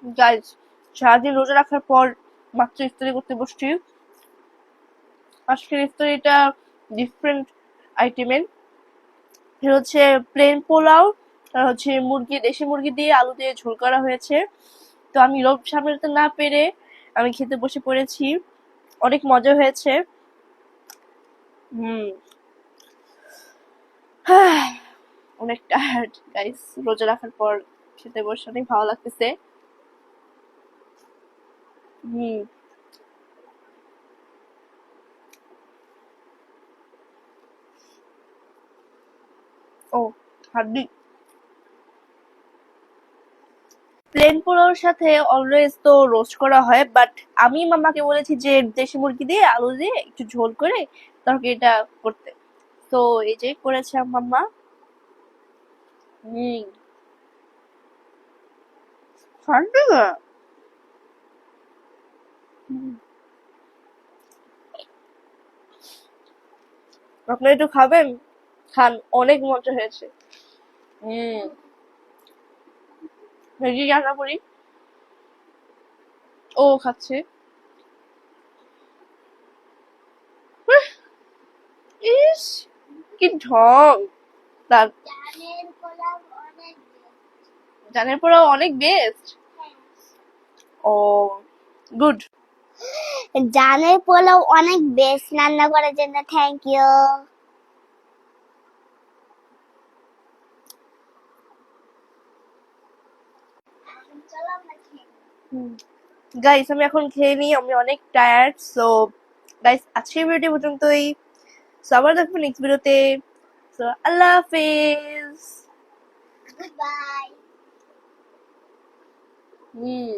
Guys, সারাদিন রোজা রাখার পর মাত্র ইফতারি করতে বসছি। আজকের ইফতারিটা ডিফারেন্ট আইটেমের। এটা হচ্ছে প্লেন পোলাও, আর হচ্ছে দেশি মুরগি দিয়ে আলু দিয়ে ঝোল করা হয়েছে। তো আমি লোভ সামলাতে না পেরে আমি খেতে বসে পড়েছি। অনেক মজা হয়েছে। হুম। অনেক টায়ার্ড গাইস, রোজা রাখার পর খেতে বসে অনেক ভালো লাগতেছে। হুম। ও, হাড্ডি। প্লেন পোলাওর সাথে অলওয়েজ তো রোস্ট করা হয়, বাট আমি মামাকে বলেছি যে দেশি মুরগি দিয়ে আলু দিয়ে একটু ঝোল করে তরকারিটা করতে। তো এই যে করেছে মাম্মা। হুম। হাড্ডি না। হুম। আপনি একটু খাবেন? খান, অনেক মজা হয়েছে। হুম। ভেজি রান্না করি। ও খাচ্ছে। হুঁ, ইস, কি ঢং তার। জানের পোলাও অনেক বেস্ট। ও, গুড। জানের পোলাও অনেক বেস্ট রান্না করার জন্য থ্যাংক ইউ। গাইস, আমি এখন খেয়ে নিই, আমি অনেক টায়ার্ড। সো গাইস, আজকের ভিডিওটি পর্যন্তই। সো আবার দেখবো নেক্সট ভিডিওতে। সো আল্লাহ হাফেজ। বাই। হুম।